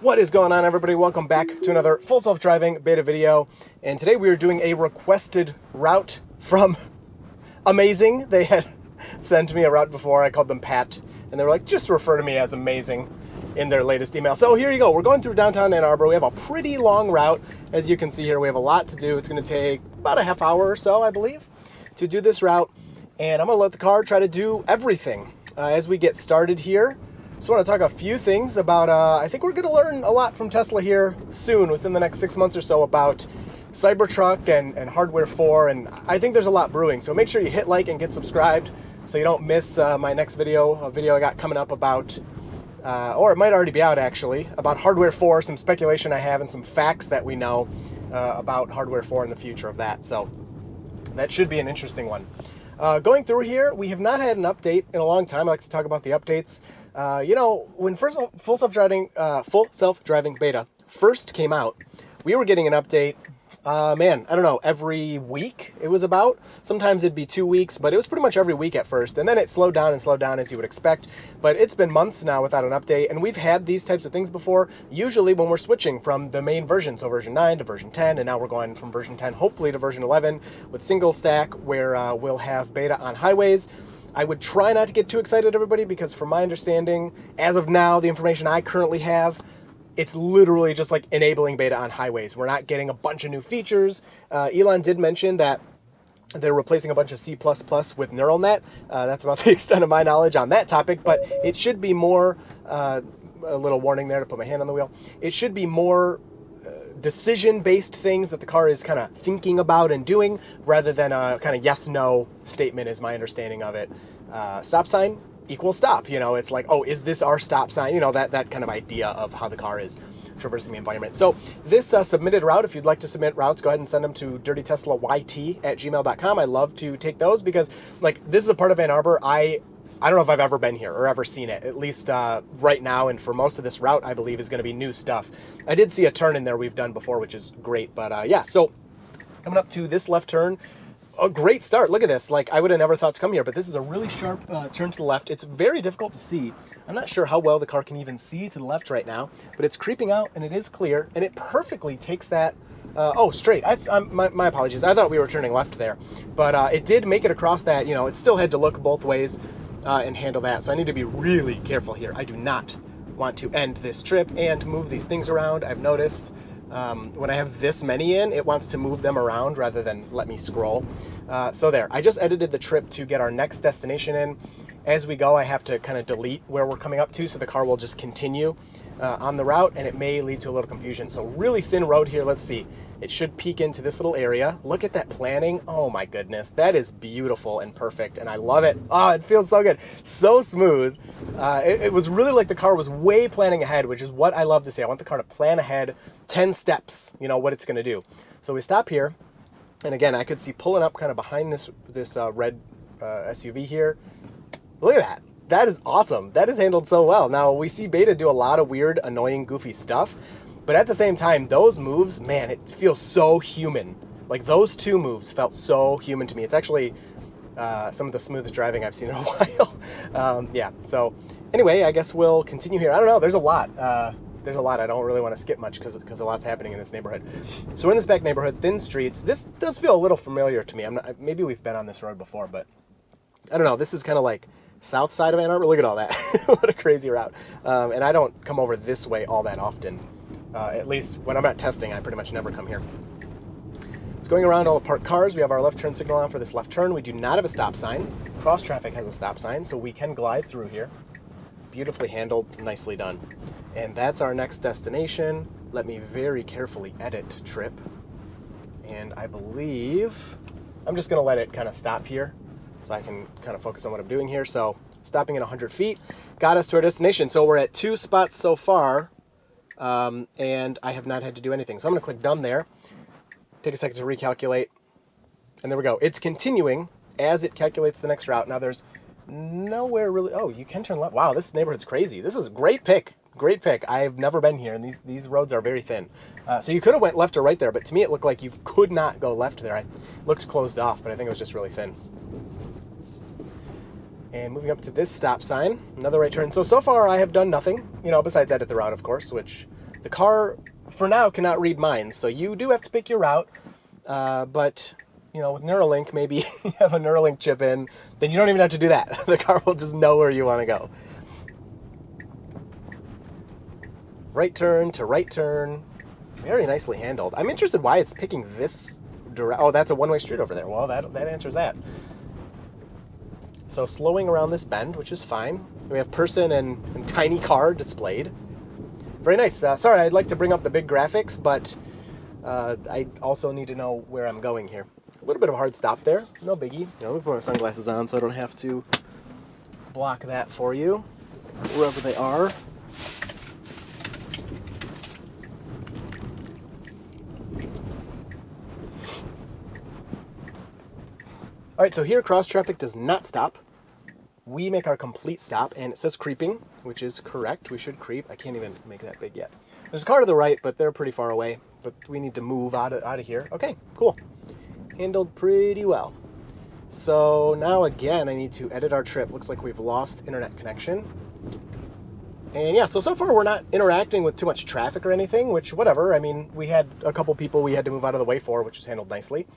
What is going on, everybody? Welcome back to another full self-driving beta video. And today we are doing a requested route from Amazing. They had sent me a route before. I called them Pat, and they were like, just refer to me as Amazing in their latest email. So here you go. We're going through downtown Ann Arbor. We have a pretty long route. As you can see here, we have a lot to do. It's going to take about a half hour or so, I believe, to do this route. And I'm going to let the car try to do everything. As we get started here, just want to talk a few things about, I think we're going to learn a lot from Tesla here soon, within the next 6 months or so, about Cybertruck and Hardware 4, and I think there's a lot brewing. So make sure you hit like and get subscribed so you don't miss my next video, a video I got coming up about, or it might already be out actually, about Hardware 4, some speculation I have and some facts that we know about Hardware 4 and the future of that. So that should be an interesting one. Going through here, we have not had an update in a long time. I like to talk about the updates. You know, when full self-driving beta first came out, we were getting an update, man, I don't know, every week it was about. Sometimes it'd be 2 weeks, but it was pretty much every week at first. And then it slowed down as you would expect. But it's been months now without an update, and we've had these types of things before, usually when we're switching from the main version, so version 9 to version 10, and now we're going from version 10 hopefully to version 11 with single stack, where we'll have beta on highways. I would try not to get too excited, everybody, because from my understanding, as of now, the information I currently have, it's literally just like enabling beta on highways. We're not getting a bunch of new features. Elon did mention that they're replacing a bunch of C++ with neural net. That's about the extent of my knowledge on that topic, but it should be more, a little warning there to put my hand on the wheel, it should be more decision-based things that the car is kind of thinking about and doing, rather than a kind of yes-no statement is my understanding of it. Stop sign equals stop. You know, it's like, oh, is this our stop sign? You know, that kind of idea of how the car is traversing the environment. So this submitted route, if you'd like to submit routes, go ahead and send them to dirtyteslayt@gmail.com. I love to take those because, like, this is a part of Ann Arbor I don't know if I've ever been here or ever seen it, at least right now, and for most of this route, I believe, is going to be new stuff. I did see a turn in there we've done before, which is great, but yeah, so coming up to this left turn, a great start. Look at this. Like, I would have never thought to come here, but this is a really sharp turn to the left. It's very difficult to see. I'm not sure how well the car can even see to the left right now, but it's creeping out, and it is clear, and it perfectly takes that straight. My apologies. I thought we were turning left there, but it did make it across that. You know, it still had to look both ways and handle that. So I need to be really careful here. I do not want to end this trip and move these things around. I've noticed when I have this many in, it wants to move them around rather than let me scroll. So there, I just edited the trip to get our next destination in. As we go, I have to kind of delete where we're coming up to, so the car will just continue on the route, and it may lead to a little confusion. So really thin road here. Let's see. It should peek into this little area. Look at that planning. Oh my goodness. That is beautiful and perfect, and I love it. Oh, it feels so good. So smooth. It was really like the car was way planning ahead, which is what I love to see. I want the car to plan ahead 10 steps, you know, what it's going to do. So we stop here, and again, I could see pulling up kind of behind this red SUV here. Look at that. That is awesome. That is handled so well. Now, we see beta do a lot of weird, annoying, goofy stuff, but at the same time, those moves, man, it feels so human. Like, those two moves felt so human to me. It's actually some of the smoothest driving I've seen in a while. Yeah, so anyway, I guess we'll continue here. I don't know, there's a lot. There's a lot. I don't really want to skip much because a lot's happening in this neighborhood. So we're in this back neighborhood, thin streets. This does feel a little familiar to me. Maybe we've been on this road before, but I don't know. This is kind of like south side of Ann Arbor. Look at all that. What a crazy route. And I don't come over this way all that often. At least when I'm at testing, I pretty much never come here. It's going around all the parked cars. We have our left turn signal on for this left turn. We do not have a stop sign. Cross traffic has a stop sign, so we can glide through here. Beautifully handled, nicely done. And that's our next destination. Let me very carefully edit trip. And I believe I'm just gonna let it kind of stop here so I can kind of focus on what I'm doing here. So stopping at 100 feet got us to our destination. So we're at 2 spots so far, and I have not had to do anything. So I'm gonna click done there, take a second to recalculate, and there we go. It's continuing as it calculates the next route. Now there's nowhere really, oh, you can turn left. Wow, this neighborhood's crazy. This is a great pick. Great pick. I've never been here, and these roads are very thin. So you could have went left or right there, but to me it looked like you could not go left there. It looked closed off, but I think it was just really thin. And moving up to this stop sign, another right turn. So far I have done nothing, you know, besides edit the route, of course, which The car, for now, cannot read minds, so you do have to pick your route, but, you know, with Neuralink, maybe you have a Neuralink chip in, then you don't even have to do that. The car will just know where you want to go. Right turn to right turn. Very nicely handled. I'm interested why it's picking this direction. Oh, that's a one-way street over there. Well, that answers that. So slowing around this bend, which is fine. We have person and tiny car displayed. Very nice. Sorry, I'd like to bring up the big graphics, but I also need to know where I'm going here. A little bit of a hard stop there. No biggie. You know, let me put my sunglasses on so I don't have to block that for you, wherever they are. All right, so here cross traffic does not stop. We make our complete stop, and it says creeping, which is correct. We should creep. I can't even make that big yet. There's a car to the right, but they're pretty far away. But we need to move out of here. Okay, cool. Handled pretty well. So now again, I need to edit our trip. Looks like we've lost internet connection. And yeah, so far we're not interacting with too much traffic or anything, which whatever. I mean, we had a couple people we had to move out of the way for, which was handled nicely.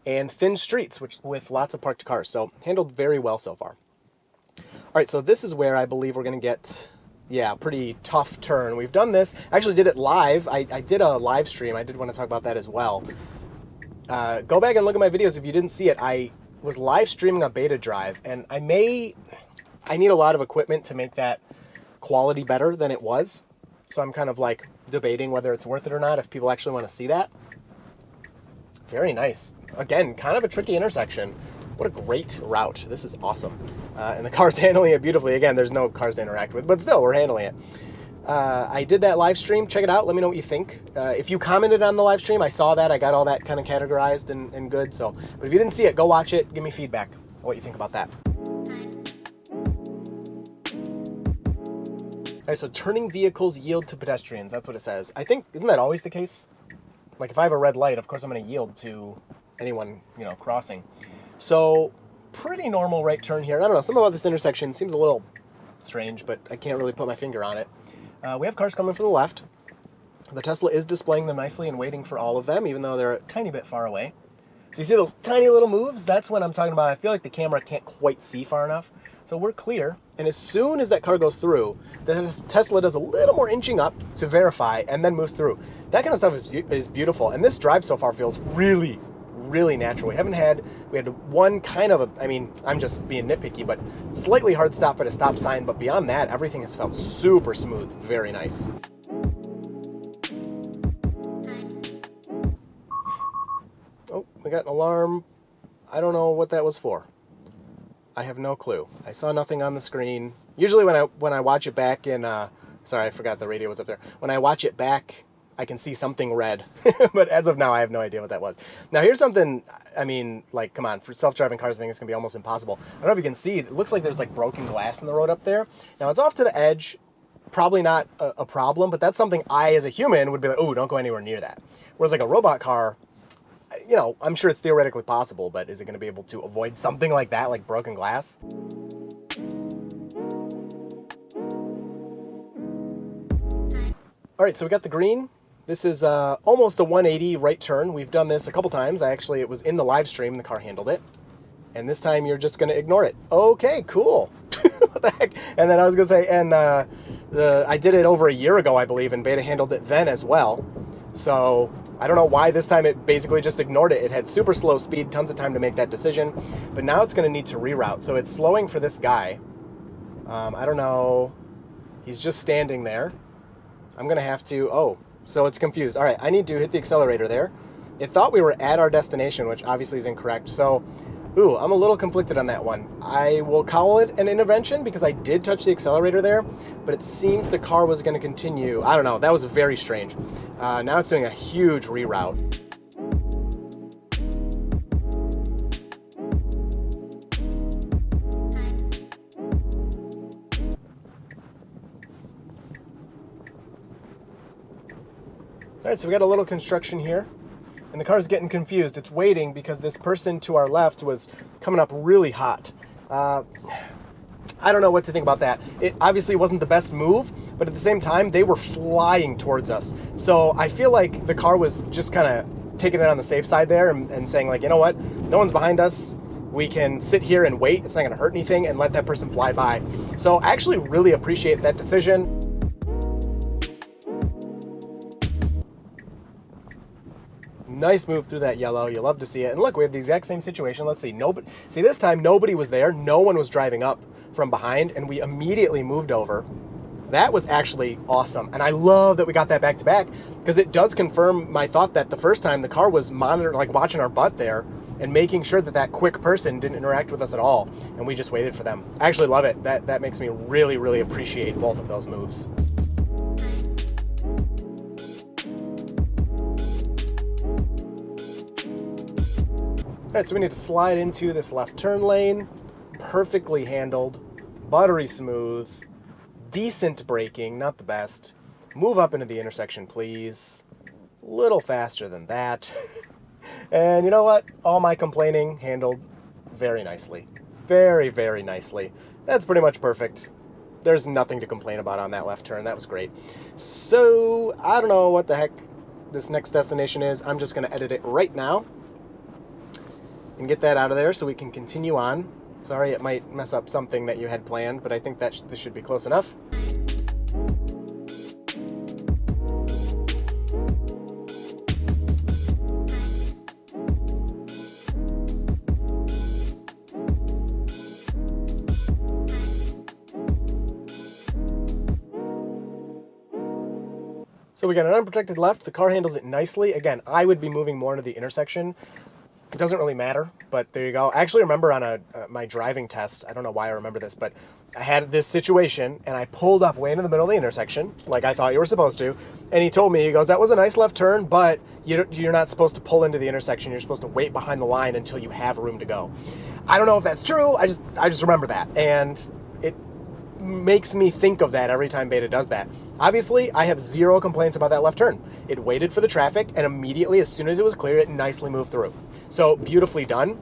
And thin streets, which with lots of parked cars. So handled very well so far. All right, so this is where I believe we're going to get, yeah, a pretty tough turn. We've done this. I actually did it live. I did a live stream. I did want to talk about that as well. Go back and look at my videos if you didn't see it. I was live streaming a beta drive, and I need a lot of equipment to make that quality better than it was. So I'm kind of like debating whether it's worth it or not if people actually want to see that. Very nice. Again, kind of a tricky intersection. What a great route. This is awesome. And the car's handling it beautifully. Again, there's no cars to interact with, but still, we're handling it. I did that live stream. Check it out. Let me know what you think. If you commented on the live stream, I saw that. I got all that kind of categorized and good. So, but if you didn't see it, go watch it. Give me feedback on what you think about that. All right, so turning vehicles yield to pedestrians. That's what it says. I think, isn't that always the case? Like if I have a red light, of course I'm going to yield to anyone, you know, crossing. So pretty normal right turn here. I don't know, something about this intersection seems a little strange, but I can't really put my finger on it. We have cars coming from the left. The Tesla is displaying them nicely and waiting for all of them, even though they're a tiny bit far away. So you see those tiny little moves? That's what I'm talking about. I feel like the camera can't quite see far enough. So we're clear. And as soon as that car goes through, the Tesla does a little more inching up to verify and then moves through. That kind of stuff is beautiful. And this drive so far feels really, really natural. We had one kind of I'm just being nitpicky, but slightly hard stop at a stop sign. But beyond that, everything has felt super smooth. Very nice. Oh, we got an alarm. I don't know what that was for. I have no clue. I saw nothing on the screen. Usually when I watch it back in, sorry, I forgot the radio was up there. When I watch it back, I can see something red. But as of now, I have no idea what that was. Now here's something, I mean, like, come on, for self-driving cars, I think it's gonna be almost impossible. I don't know if you can see, it looks like there's like broken glass in the road up there. Now it's off to the edge, probably not a problem, but that's something I, as a human, would be like, oh, don't go anywhere near that. Whereas like a robot car, you know, I'm sure it's theoretically possible, but is it going to be able to avoid something like that, like broken glass? All right, so we got the green. This is almost a 180 right turn. We've done this a couple times. It was in the live stream, the car handled it. And this time you're just going to ignore it. Okay, cool. What the heck? And then I was going to say, and I did it over a year ago, I believe, and beta handled it then as well. So I don't know why this time it basically just ignored it. It had super slow speed, tons of time to make that decision, but now it's going to need to reroute. So it's slowing for this guy. I don't know. He's just standing there. I'm going to have to, oh, so it's confused. All right, I need to hit the accelerator there. It thought we were at our destination, which obviously is incorrect. So, ooh, I'm a little conflicted on that one. I will call it an intervention because I did touch the accelerator there, but it seems the car was going to continue. I don't know. That was very strange. Now it's doing a huge reroute. All right, so we got a little construction here. And the car's getting confused. It's waiting because this person to our left was coming up really hot. I don't know what to think about that. It obviously wasn't the best move, but at the same time, they were flying towards us. So I feel like the car was just kind of taking it on the safe side there and saying like, you know what, no one's behind us. We can sit here and wait. It's not going to hurt anything, and let that person fly by. So I actually really appreciate that decision. Nice move through that yellow. You love to see it. And look, we have the exact same situation. Let's see. See, this time nobody was there. No one was driving up from behind, and we immediately moved over. That was actually awesome. And I love that we got that back to back, because it does confirm my thought that the first time the car was monitoring, like watching our butt there and making sure that that quick person didn't interact with us at all. And we just waited for them. I actually love it. That makes me really, really appreciate both of those moves. All right, so we need to slide into this left turn lane. Perfectly handled, buttery smooth, decent braking, not the best. Move up into the intersection, please. A little faster than that. And you know what? All my complaining handled very nicely. Very, very nicely. That's pretty much perfect. There's nothing to complain about on that left turn. That was great. So, I don't know what the heck this next destination is. I'm just going to edit it right now and get that out of there so we can continue on. Sorry, it might mess up something that you had planned, but I think that this should be close enough. So we got an unprotected left. The car handles it nicely. Again, I would be moving more into the intersection. It doesn't really matter, but there you go. I actually remember on my driving test, I don't know why I remember this, but I had this situation, and I pulled up way into the middle of the intersection, like I thought you were supposed to, and he told me, he goes, that was a nice left turn, but you're not supposed to pull into the intersection. You're supposed to wait behind the line until you have room to go. I don't know if that's true. I just remember that, and it makes me think of that every time Beta does that. Obviously, I have zero complaints about that left turn. It waited for the traffic, and immediately, as soon as it was clear, it nicely moved through. So, beautifully done.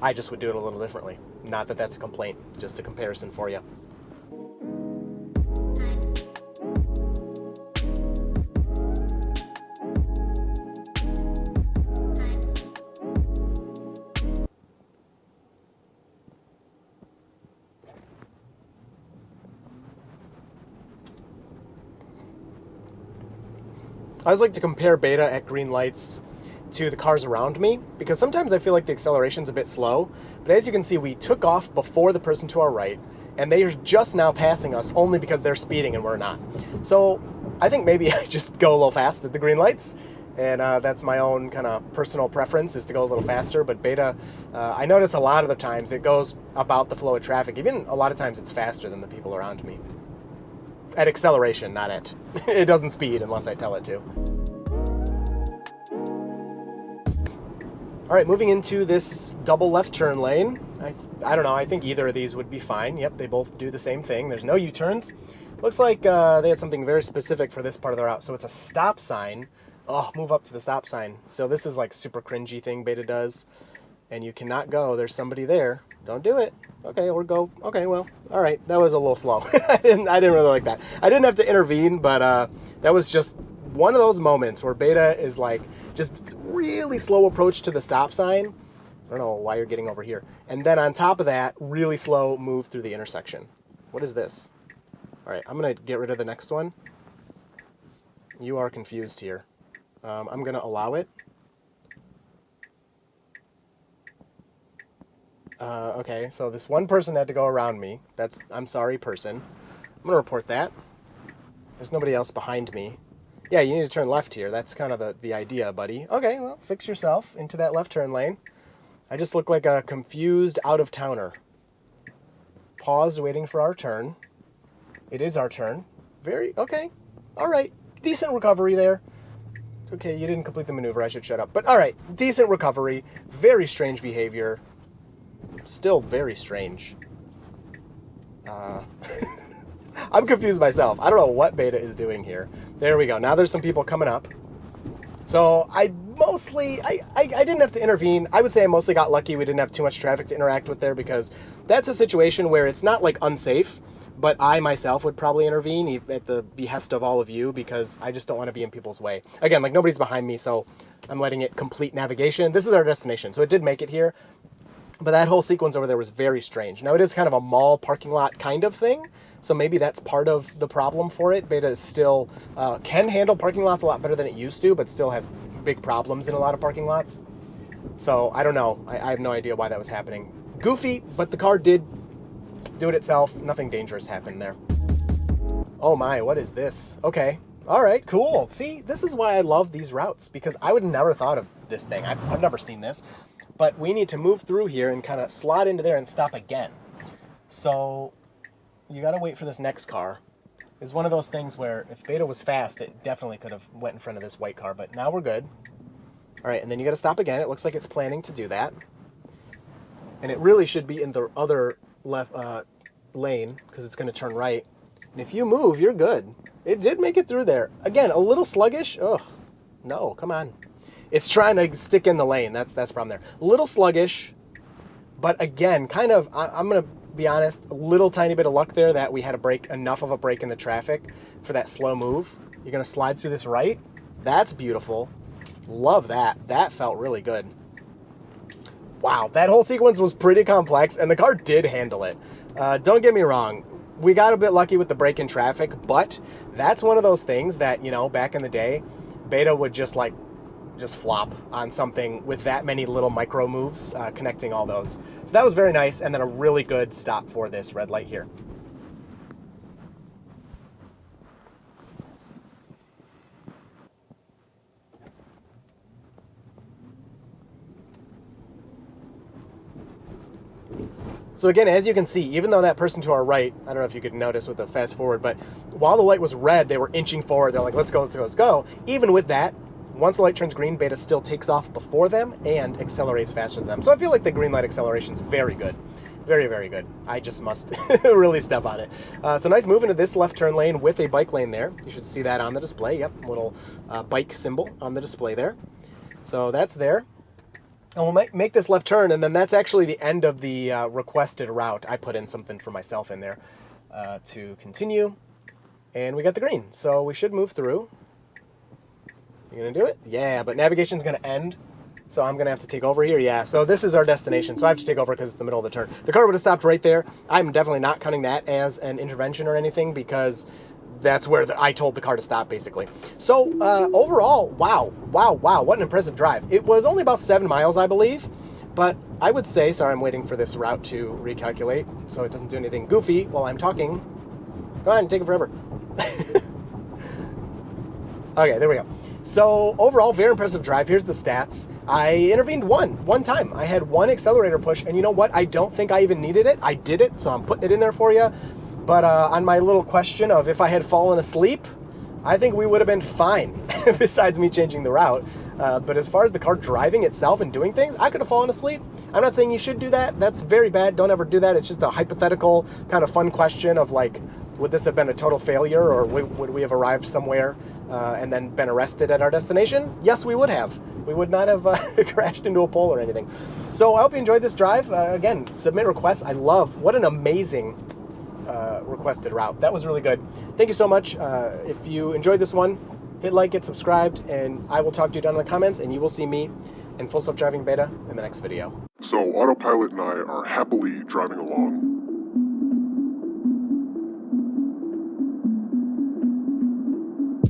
I just would do it a little differently. Not that that's a complaint, just a comparison for you. I always like to compare Beta at green lights to the cars around me, because sometimes I feel like the acceleration's a bit slow, but as you can see, we took off before the person to our right, and they are just now passing us only because they're speeding and we're not. So I think maybe I just go a little fast at the green lights, and that's my own kind of personal preference, is to go a little faster. But Beta, I notice a lot of the times it goes about the flow of traffic. Even a lot of times it's faster than the people around me. At acceleration, not at... It doesn't speed unless I tell it to. All right, moving into this double left turn lane. I don't know, I think either of these would be fine. Yep, they both do the same thing. There's no U-turns. Looks like they had something very specific for this part of the route. So it's a stop sign. Oh, move up to the stop sign. So this is like super cringy thing Beta does. And you cannot go. There's somebody there. Don't do it. Okay, or go. Okay, well, all right. That was a little slow. I didn't really like that. I didn't have to intervene, but that was just one of those moments where Beta is like just really slow approach to the stop sign. I don't know why you're getting over here. And then on top of that, really slow move through the intersection. What is this? All right, I'm going to get rid of the next one. You are confused here. I'm going to allow it. Okay, so this one person had to go around me. I'm sorry, person. I'm going to report that. There's nobody else behind me. Yeah, you need to turn left here. That's kind of the idea, buddy. Okay, well, fix yourself into that left turn lane. I just look like a confused out-of-towner. Paused, waiting for our turn. It is our turn. Okay. All right. Decent recovery there. Okay, you didn't complete the maneuver. I should shut up. But all right, decent recovery. Very strange behavior. Still very strange. I'm confused myself. I don't know what Beta is doing here. There we go. Now there's some people coming up. So I didn't have to intervene. I would say I mostly got lucky we didn't have too much traffic to interact with there, because that's a situation where it's not like unsafe, but I myself would probably intervene at the behest of all of you, because I just don't want to be in people's way. Again, like, nobody's behind me, so I'm letting it complete navigation. This is our destination, so it did make it here. But that whole sequence over there was very strange. Now, it is kind of a mall parking lot kind of thing, so maybe that's part of the problem for it. Beta is still can handle parking lots a lot better than it used to, but still has big problems in a lot of parking lots. So I don't know. I have no idea why that was happening. Goofy, but the car did do it itself. Nothing dangerous happened there. Oh my, what is this? Okay. All right, cool. See, this is why I love these routes, because I would have never thought of this thing. I've never seen this. But we need to move through here and kind of slot into there and stop again. So you got to wait for this next car. It's one of those things where if Beta was fast, it definitely could have went in front of this white car, but now we're good. All right, and then you got to stop again. It looks like it's planning to do that. And it really should be in the other left lane, because it's going to turn right. And if you move, you're good. It did make it through there. Again, a little sluggish. Ugh, no, come on. It's trying to stick in the lane. That's the problem there. A little sluggish, but again, kind of, I'm going to be honest, a little tiny bit of luck there that we had a break, enough of a break in the traffic for that slow move. You're going to slide through this right. That's beautiful. Love that. That felt really good. Wow, that whole sequence was pretty complex, and the car did handle it. Don't get me wrong. We got a bit lucky with the break in traffic, but that's one of those things that, you know, back in the day, Beta would just flop on something with that many little micro moves, connecting all those. So that was very nice, and then a really good stop for this red light here. So again, as you can see, even though that person to our right, I don't know if you could notice with the fast forward, but while the light was red, they were inching forward. They're like, let's go, let's go, let's go. Even with that, once the light turns green, Beta still takes off before them and accelerates faster than them. So I feel like the green light acceleration is very good. Very, very good. I just must really step on it. So nice move into this left turn lane with a bike lane there. You should see that on the display. Yep, little bike symbol on the display there. So that's there. And we'll make this left turn, and then that's actually the end of the requested route. I put in something for myself in there to continue. And we got the green. So we should move through. You gonna do it? Yeah, but navigation's gonna end, so I'm gonna have to take over here. Yeah, so this is our destination, so I have to take over because it's the middle of the turn. The car would have stopped right there. I'm definitely not counting that as an intervention or anything, because that's where I told the car to stop, basically. So overall, wow, what an impressive drive. It was only about 7 miles, I believe, but I would say, sorry, I'm waiting for this route to recalculate so it doesn't do anything goofy while I'm talking. Go ahead and take it forever. Okay, there we go. So overall, very impressive drive. Here's the stats. I intervened one time. I had one accelerator push, and you know what? I don't think I even needed it. I did it, so I'm putting it in there for you. But on my little question of if I had fallen asleep, I think we would have been fine, besides me changing the route. But as far as the car driving itself and doing things, I could have fallen asleep. I'm not saying you should do that. That's very bad. Don't ever do that. It's just a hypothetical kind of fun question of like, would this have been a total failure, or would we have arrived somewhere and then been arrested at our destination? Yes, we would have. We would not have crashed into a pole or anything. So I hope you enjoyed this drive. Again, submit requests. I love, what an amazing requested route. That was really good. Thank you so much. If you enjoyed this one, hit like, get subscribed, and I will talk to you down in the comments, and you will see me in Full Self Driving Beta in the next video. So Autopilot and I are happily driving along.